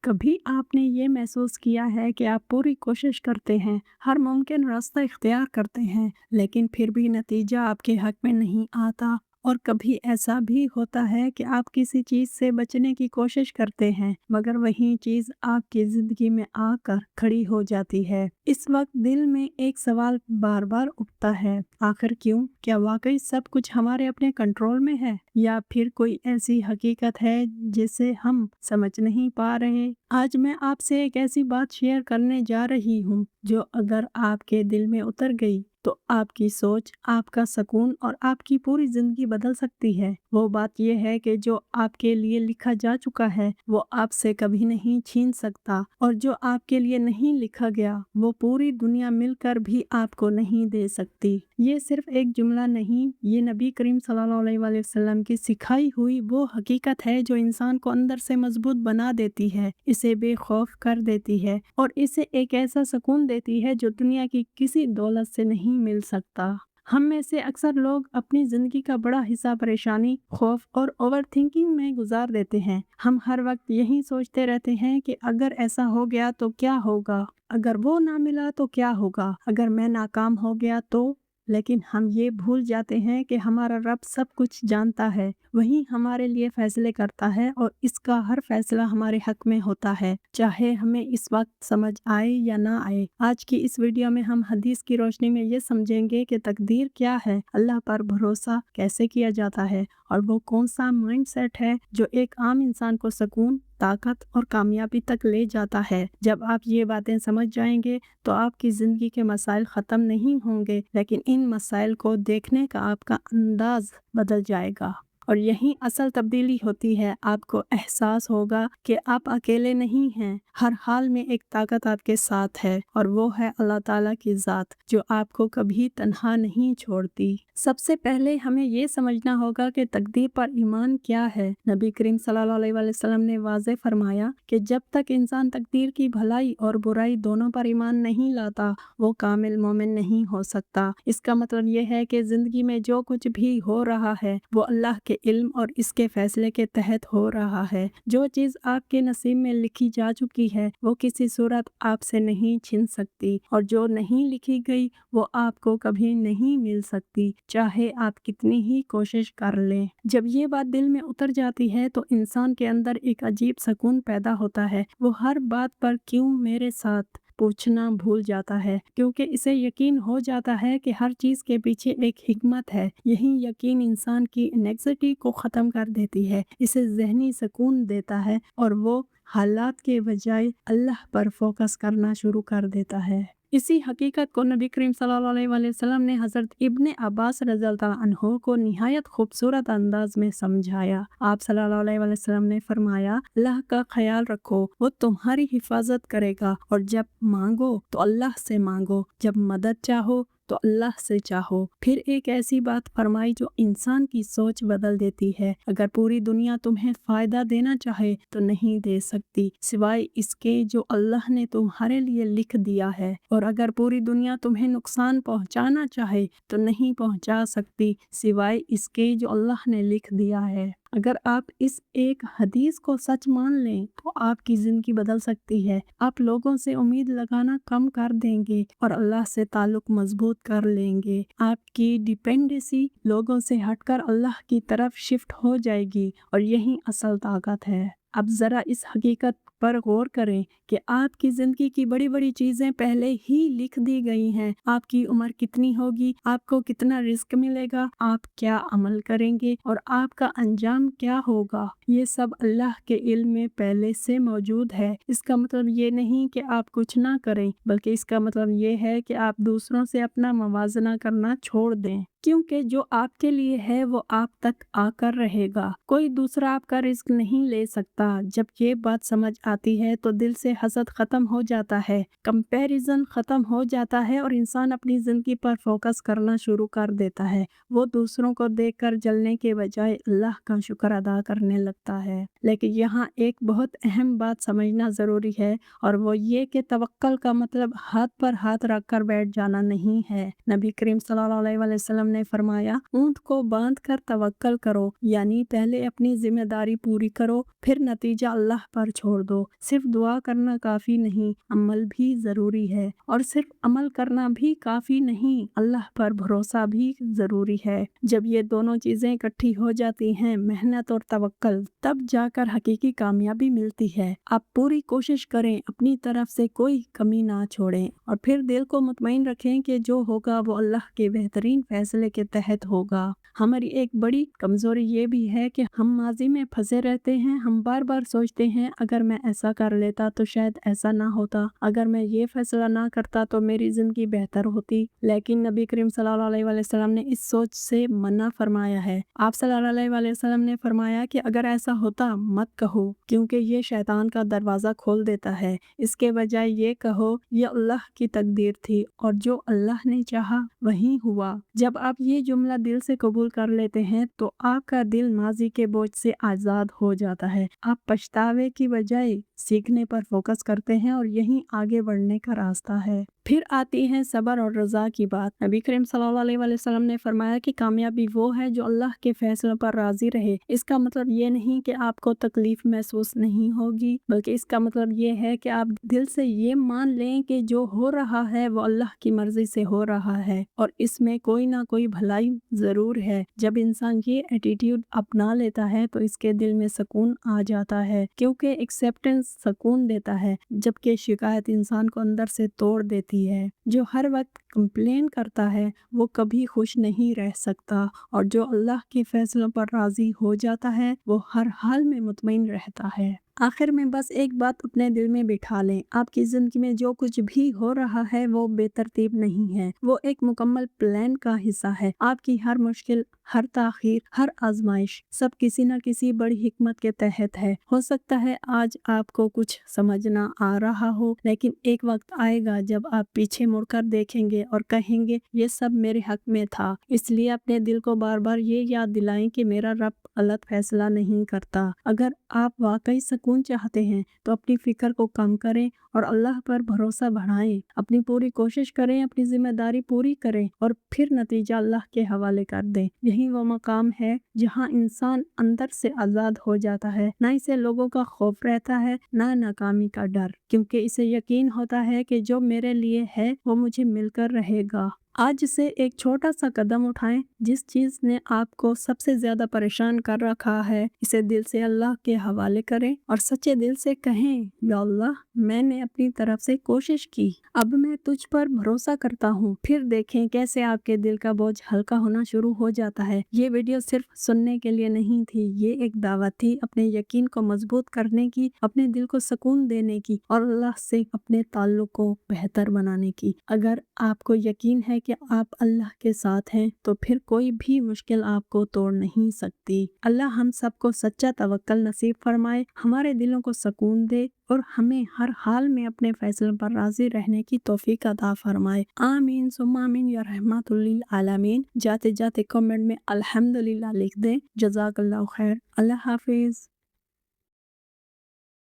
कभी आपने ये महसूस किया है कि आप पूरी कोशिश करते हैं, हर मुमकिन रास्ता इख्तियार करते हैं, लेकिन फिर भी नतीजा आपके हक में नहीं आता? और कभी ऐसा भी होता है कि आप किसी चीज़ से बचने की कोशिश करते हैं, मगर वही चीज़ आपकी ज़िंदगी में आकर खड़ी हो जाती है। इस वक्त दिल में एक सवाल बार-बार उठता है, आखिर क्यों? क्या वाकई सब कुछ हमारे अपने कंट्रोल में है? या फिर कोई ऐसी हकीकत है जिसे हम समझ नहीं पा रहे? आज मैं आपसे एक ऐसी बात शेयर करने जा रही हूँ जो अगर आपके दिल में उतर गई तो आपकी सोच, आपका सुकून और आपकी पूरी जिंदगी बदल सकती है। वो बात यह है कि जो आपके लिए लिखा जा चुका है वो आपसे कभी नहीं छीन सकता, और जो आपके लिए नहीं लिखा गया वो पूरी दुनिया मिलकर भी आपको नहीं दे सकती। ये सिर्फ एक जुमला नहीं, ये नबी करीम सल्लल्लाहु अलैहि वसल्लम की सिखाई हुई वो हकीकत है जो इंसान को अंदर से मजबूत बना देती है, इसे बेखौफ कर देती है और इसे एक ऐसा सुकून देती है जो दुनिया की किसी दौलत से नहीं मिल सकता। हम में से अक्सर लोग अपनी ज़िंदगी का बड़ा हिस्सा परेशानी, खौफ और ओवर थिंकिंग में गुजार देते हैं। हम हर वक्त यही सोचते रहते हैं कि अगर ऐसा हो गया तो क्या होगा, अगर वो ना मिला तो क्या होगा, अगर मैं नाकाम हो गया तो। लेकिन हम ये भूल जाते हैं कि हमारा रब सब कुछ जानता है, वही हमारे लिए फैसले करता है और इसका हर फैसला हमारे हक में होता है, चाहे हमें इस वक्त समझ आए या ना आए। आज की इस वीडियो में हम हदीस की रोशनी में ये समझेंगे कि तकदीर क्या है, अल्लाह पर भरोसा कैसे किया जाता है और वो कौन सा माइंडसेट है जो एक आम इंसान को सुकून, ताकत और कामयाबी तक ले जाता है। जब आप ये बातें समझ जाएंगे तो आपकी ज़िंदगी के मसाइल ख़त्म नहीं होंगे, लेकिन इन मसाइल को देखने का आपका अंदाज बदल जाएगा। और यही असल तब्दीली होती है। आपको एहसास होगा कि आप अकेले नहीं हैं, हर हाल में एक ताकत आपके साथ है और वो है अल्लाह ताला की ज़ात जो आपको कभी तन्हा नहीं छोड़ती। सबसे पहले हमें ये समझना होगा कि तकदीर पर ईमान क्या है। नबी करीम सल्लल्लाहु अलैहि वसल्लम ने वाज़े फरमाया कि जब तक इंसान तकदीर की भलाई और बुराई दोनों पर ईमान नहीं लाता वो कामिल मोमिन नहीं हो सकता। इसका मतलब ये है कि ज़िंदगी में जो कुछ भी हो रहा है वो अल्लाह के इल्म और इसके फैसले के तहत हो रहा है। जो चीज़ आपके नसीब में लिखी जा चुकी है वो किसी सूरत आपसे नहीं छिन सकती, और जो नहीं लिखी गई वो आपको कभी नहीं मिल सकती, चाहे आप कितनी ही कोशिश कर लें। जब ये बात दिल में उतर जाती है तो इंसान के अंदर एक अजीब सुकून पैदा होता है। वो हर बात पर क्यों मेरे साथ पूछना भूल जाता है, क्योंकि इसे यकीन हो जाता है कि हर चीज़ के पीछे एक हिकमत है। यही यकीन इंसान की एंग्जायटी को ख़त्म कर देती है, इसे ज़हनी सुकून देता है और वो हालात के बजाय अल्लाह पर फोकस करना शुरू कर देता है। इसी हकीकत को नबी करीम सल्लल्लाहु अलैहि वसल्लम ने हज़रत इब्ने अब्बास रज़ियल्लाहु अन्हु को निहायत खूबसूरत अंदाज में समझाया। आप सल्लल्लाहु अलैहि वसल्लम ने फरमाया, अल्लाह का ख्याल रखो, वो तुम्हारी हिफाजत करेगा, और जब मांगो तो अल्लाह से मांगो, जब मदद चाहो तो अल्लाह से चाहो। फिर एक ऐसी बात फरमाई जो इंसान की सोच बदल देती है। अगर पूरी दुनिया तुम्हें फ़ायदा देना चाहे तो नहीं दे सकती, सिवाय इसके जो अल्लाह ने तुम्हारे लिए लिख दिया है, और अगर पूरी दुनिया तुम्हें नुकसान पहुंचाना चाहे तो नहीं पहुंचा सकती, सिवाय इसके जो अल्लाह ने लिख दिया है। अगर आप इस एक हदीस को सच मान लें तो आपकी ज़िंदगी बदल सकती है। आप लोगों से उम्मीद लगाना कम कर देंगे और अल्लाह से ताल्लुक़ मजबूत कर लेंगे। आपकी डिपेंडेंसी लोगों से हटकर अल्लाह की तरफ शिफ्ट हो जाएगी, और यही असल ताकत है। अब ज़रा इस हकीकत पर गौर करें कि आपकी ज़िंदगी की बड़ी बड़ी चीज़ें पहले ही लिख दी गई हैं। आपकी उम्र कितनी होगी, आपको कितना रिस्क मिलेगा, आप क्या अमल करेंगे और आपका अंजाम क्या होगा, ये सब अल्लाह के इल्म में पहले से मौजूद है। इसका मतलब ये नहीं कि आप कुछ ना करें, बल्कि इसका मतलब ये है कि आप दूसरों से अपना मवाजना करना छोड़ दें, क्योंकि जो आपके लिए है वो आप तक आकर रहेगा। कोई दूसरा आपका रिस्क नहीं ले सकता। जब ये बात समझ आती है तो दिल से हसद ख़त्म हो जाता है, कंपैरिजन ख़त्म हो जाता है और इंसान अपनी ज़िंदगी पर फोकस करना शुरू कर देता है। वो दूसरों को देखकर जलने के बजाय अल्लाह का शुक्र अदा करने लगता है। लेकिन यहाँ एक बहुत अहम बात समझना ज़रूरी है, और वो ये कि तवक्कल का मतलब हाथ पर हाथ रख कर बैठ जाना नहीं है। नबी करीम सल्लल्लाहु अलैहि वसल्लम ने फरमाया, ऊंट को बांध कर तवक्कल करो, यानी पहले अपनी जिम्मेदारी पूरी करो, फिर नतीजा अल्लाह पर छोड़ दो। सिर्फ दुआ करना काफ़ी नहीं, अमल भी ज़रूरी है, और सिर्फ अमल करना भी काफ़ी नहीं, अल्लाह पर भरोसा भी ज़रूरी है। जब ये दोनों चीज़ें इकट्ठी हो जाती हैं, मेहनत और तवक्कल, तब जाकर हकीकी कामयाबी मिलती है। आप पूरी कोशिश करें, अपनी तरफ से कोई कमी ना छोड़ें, और फिर दिल को मुतमईन रखें कि जो होगा वो अल्लाह के बेहतरीन फैसले के तहत होगा। हमारी एक बड़ी कमज़ोरी ये भी है कि हम माजी में फंसे रहते हैं। हम बार बार सोचते हैं, अगर मैं ऐसा कर लेता तो शायद ऐसा ना होता, अगर मैं ये फैसला ना करता तो मेरी ज़िंदगी बेहतर होती। लेकिन नबी करीम सल्लल्लाहु अलैहि वसल्लम ने इस सोच से मना फरमाया है। आप सल्लल्लाहु अलैहि वसल्लम ने फरमाया कि अगर ऐसा होता मत कहो, क्योंकि ये शैतान का दरवाज़ा खोल देता है। इसके बजाय ये कहो, ये अल्लाह की तकदीर थी और जो अल्लाह ने चाहा वही हुआ। जब आप ये जुमला दिल से कबूल कर लेते हैं तो आपका दिल माजी के बोझ से आज़ाद हो जाता है। आप पछतावे की बजाय सीखने पर फोकस करते हैं, और यही आगे बढ़ने का रास्ता है। फिर आती है सब्र और रज़ा की बात। नबी करीम सल्लल्लाहु अलैहि वसल्लम ने फरमाया कि कामयाबी वो है जो अल्लाह के फैसलों पर राज़ी रहे। इसका मतलब ये नहीं कि आपको तकलीफ महसूस नहीं होगी, बल्कि इसका मतलब ये है कि आप दिल से ये मान लें कि जो हो रहा है वो अल्लाह की मर्जी से हो रहा है, और इसमें कोई ना कोई भलाई ज़रूर है। जब इंसान ये एटीट्यूड अपना लेता है तो इसके दिल में सुकून आ जाता है, क्योंकि एक्सेप्टेंस सुकून देता है, जबकि शिकायत इंसान को अंदर से तोड़ देती है। जो हर वक्त कंप्लेन करता है वो कभी खुश नहीं रह सकता, और जो अल्लाह के फैसलों पर राज़ी हो जाता है वो हर हाल में मुतमईन रहता है। आखिर में बस एक बात अपने दिल में बिठा लें, आपकी ज़िंदगी में जो कुछ भी हो रहा है वो बेतरतीब नहीं है, वो एक मुकम्मल प्लान का हिस्सा है। आपकी हर मुश्किल, हर ताखीर, हर आजमाइश, सब किसी न किसी बड़ी हिकमत के तहत है। हो सकता है आज आपको कुछ समझ ना आ रहा हो, लेकिन एक वक्त आएगा जब आप पीछे मुड़कर देखेंगे और कहेंगे ये सब मेरे हक में था। इसलिए अपने दिल को बार बार ये याद दिलाएं कि मेरा रब गलत फैसला नहीं करता। अगर आप वाकई सुकून चाहते हैं तो अपनी फिक्र को कम करें और अल्लाह पर भरोसा बढ़ाएं। अपनी पूरी कोशिश करें, अपनी जिम्मेदारी पूरी करें, और फिर नतीजा अल्लाह के हवाले कर दें। यही वो मकाम है जहां इंसान अंदर से आज़ाद हो जाता है। ना इसे लोगों का खौफ रहता है, ना नाकामी का डर, क्योंकि इसे यकीन होता है कि जो मेरे लिए है वो मुझे मिलकर रहेगा। आज से एक छोटा सा कदम उठाएं। जिस चीज़ ने आपको सबसे ज़्यादा परेशान कर रखा है, इसे दिल से अल्लाह के हवाले करें और सच्चे दिल से कहें, या अल्लाह, मैंने अपनी तरफ से कोशिश की, अब मैं तुझ पर भरोसा करता हूँ। फिर देखें कैसे आपके दिल का बोझ हल्का होना शुरू हो जाता है। ये वीडियो सिर्फ सुनने के लिए नहीं थी, ये एक दावत थी अपने यकीन को मजबूत करने की, अपने दिल को सुकून देने की, और अल्लाह से अपने ताल्लुक को बेहतर बनाने की। अगर आपको यकीन है कि आप अल्लाह के साथ हैं तो फिर कोई भी मुश्किल आपको तोड़ नहीं सकती। अल्लाह हम सबको सच्चा तवक्कल नसीब फरमाए, हमारे दिलों को सुकून दे, और हमें हर हाल में अपने फैसलों पर राजी रहने की तौफीक अता फरमाए। आमीन सुम्मा आमीन या रहमतुल लिल आलमीन। जाते जाते कमेंट में अल्हम्दुलिल्लाह लिख दें। जज़ाकल्लाहु खैर। अल्लाह हाफिज।